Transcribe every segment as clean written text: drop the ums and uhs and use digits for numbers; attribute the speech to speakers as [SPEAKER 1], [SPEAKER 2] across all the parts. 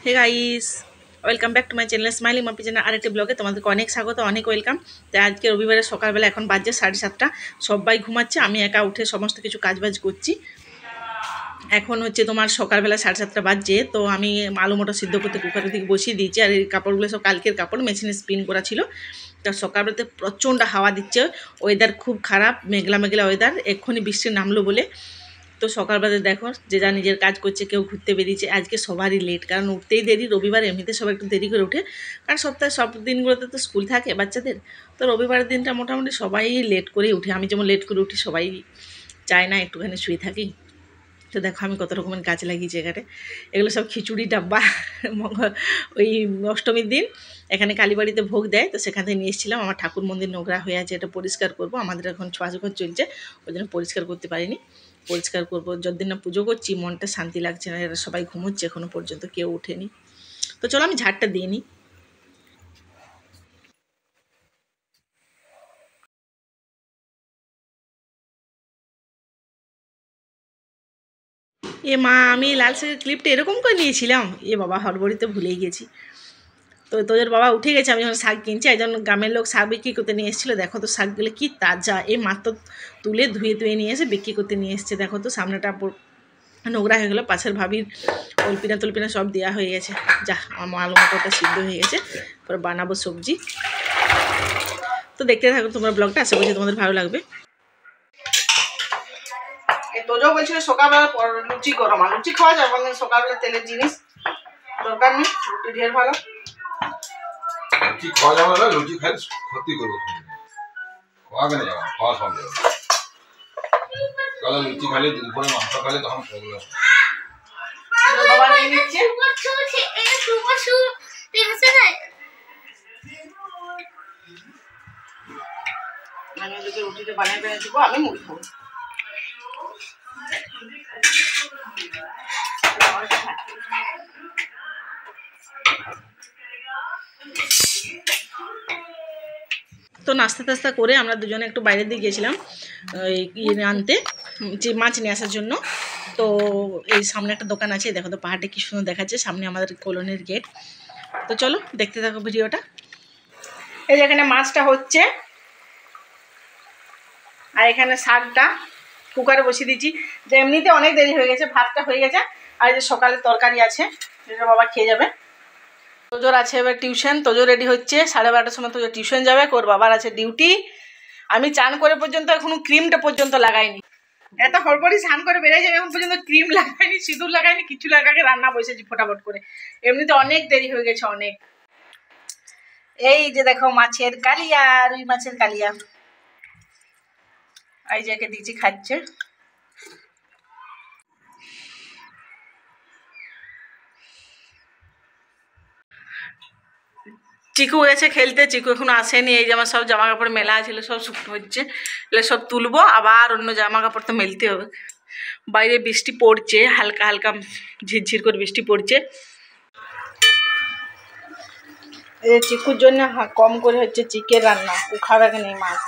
[SPEAKER 1] Hey guys, welcome back to my channel smiling Mampi channel আরেকটি ব্লগে তোমাদেরকে অনেক স্বাগত, অনেক ওয়েলকাম। তো আজকে রবিবারের সকালবেলা এখন বাজছে 7:30, সবাই ঘুমাচ্ছে, আমি একা উঠে সমস্ত কিছু কাজবাজ করছি। এখন হচ্ছে তোমার সকালবেলা 7:30 বাজছে। তো আমি আলু মটর সিদ্ধ করতে কুকারের দিকে বসিয়ে দিয়েছি, আর এই কাপড়গুলো সব কালকের কাপড় মেশিনে স্পিন করা ছিল। তো সকালবেলাতে প্রচণ্ড হাওয়া দিচ্ছে, ওয়েদার খুব খারাপ, মেঘলা মেঘলা ওয়েদার, এক্ষুনি বৃষ্টি নামলো বলে। তো সকালবেলা দেখো যে যা নিজের কাজ করছে, কেউ ঘুরতে বেরিয়েছে। আজকে সবারই লেট, কারণ উঠতেই দেরি, রবিবার এমনিতে সবাই একটু দেরি করে ওঠে, কারণ সপ্তাহে সব দিনগুলোতে তো স্কুল থাকে বাচ্চাদের। তো রবিবারের দিনটা মোটামুটি সবাই লেট করেই উঠে, আমি যেমন লেট করে উঠি, সবাই চায় না একটুখানি শুয়ে থাকি। তো দেখো আমি কত রকমের গাছ লাগিয়েছি এখানে, এগুলো সব খিচুড়ি ডাব্বা। ওই অষ্টমীর দিন এখানে কালীবাড়িতে ভোগ দেয়, তো সেখান থেকে নিয়ে এসেছিলাম। আমার ঠাকুর মন্দির নোংরা হয়ে আছে, এটা পরিষ্কার করব, আমাদের এখন ছোঁয়াছঘর চলছে, ওই জন্য পরিষ্কার করতে পারিনি। পরিষ্কার করবো, যতদিন না পুজো করছি মনটা শান্তি লাগছে না, এরা সবাই ঘুমোচ্ছে এখনো পর্যন্ত, কেউ ওঠেনি। তো চলো আমি ঝাড়টা দিয়ে নিই। এ মা, আমি লাল শাকের ক্লিপটা এরকম করে নিয়েছিলাম, এ বাবা হড়বড়িতে ভুলেই গেছি। তো তোদের বাবা উঠে গেছে, আমি যখন শাক কিনছি, একজন গ্রামের লোক শাক বিক্রি করতে নিয়ে এসেছিলো। দেখো তো শাকগুলো কি তাজা, এই মাত্র তুলে ধুয়ে ধুয়ে নিয়ে এসে বিক্রি করতে নিয়ে এসছে। দেখো তো সামনেটা নোংরা হয়ে গেলো, পাশের ভাবির তলপিনা তলপিনা সব দেওয়া হয়ে গেছে। যা, আমার আলু মটরটা সিদ্ধ হয়ে গেছে, পরে বানাবো সবজি। তো দেখতে থাকো তোমরা ব্লগটা, আশা করছি তোমাদের ভালো লাগবে। তোজো বলছিল সকালবেলা লুচি করো, মা লুচি খাওয়া যায়, মানে সকালবেলা তেলের জিনিস দরকার নেই, রুটি ঢের ভালো।
[SPEAKER 2] লুচি খাওয়া যাবে না, লুচি খাই ক্ষতি করবে, খাওয়াবে না যাবে, খাওয়া সব যাবে। তাহলে লুচি খাইলে দুপুরে মাংস খাইলে তখন প্রবলেম।
[SPEAKER 1] বাবা নিয়ে নিচ্ছে, আমি ওদেরকে রুটিটা বানিয়ে বেড়ে দেবো, আমি মুড়ি খাবো। তো নাস্তা টাস্তা করে আমরা দুজনে একটু বাইরের দিকে গিয়েছিলাম ইয়ে আনতে, যে মাছ নিয়ে আসার জন্য। তো এই সামনে একটা দোকান আছে, দেখো তো পাহাড়টা কি সুন্দর দেখাচ্ছে, সামনে আমাদের কলোনির গেট। তো চলো দেখতে থাকো ভিডিওটা। এই যে এখানে মাছটা হচ্ছে, আর এখানে শাকটা কুকারে বসিয়ে দিয়েছি, যে এমনিতে অনেক দেরি হয়ে গেছে, ভাতটা হয়ে গেছে, আর এই যে সকালে তরকারি আছে, যেটা বাবা খেয়ে যাবে। তোজোর আছে এবার টিউশন, তোজো রেডি হচ্ছে, 12:30টার সময় তোজো টিউশন যাবে, ওর বাবার আছে ডিউটি। আমি চান করে পর্যন্ত এখনো ক্রিমটা পর্যন্ত লাগাইনি, এত হড়বড়ি স্নান করে বেরিয়ে যাবে, এখন পর্যন্ত ক্রিম লাগাইনি, সিঁদুর লাগাইনি, কিছু লাগাকে রান্না বসেছি ফটাফট করে, এমনিতে অনেক দেরি হয়ে গেছে অনেক। এই যে দেখো মাছের কালিয়া, রুই মাছের কালিয়া, এই যে একে দিচ্ছি, খাচ্ছে। চিকু গেছে খেলতে, চিকু এখনো আসেনি। এই যে আমার সব জামা কাপড় মেলা ছিল, সব শুকনো হচ্ছে, এগুলো সব তুলবো, আবার অন্য জামা কাপড় তো মেলতে হবে। বাইরে বৃষ্টি পড়ছে, হালকা হালকা ঝিরঝির করে বৃষ্টি পড়ছে। এই চিকুর জন্য কম করে হচ্ছে চিকেন রান্না, ও খাবে নেই মাছ।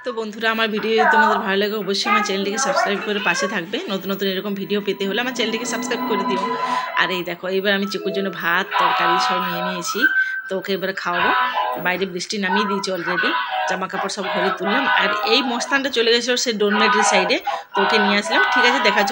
[SPEAKER 1] তো বন্ধুরা, আমার ভিডিও যদি তোমাদের ভালো লাগে, অবশ্যই আমার চ্যানেলটিকে সাবস্ক্রাইব করে পাশে থাকবে। নতুন নতুন এরকম ভিডিও পেতে হলে আমার চ্যানেলটিকে সাবস্ক্রাইব করে দিও। আর এই দেখো, এবার আমি চিকুর জন্য ভাত তরকারি সব নিয়ে নিয়েছি, তো ওকে এবারে খাওয়াবো। বাইরে বৃষ্টি নামিয়ে দিয়েছি অলরেডি, জামা কাপড় সব ঘরে তুললাম, আর এই মস্তানটা চলে গেছিলো সে ডোরমেটের সাইডে, তো ওকে নিয়ে আসলাম। ঠিক আছে, দেখা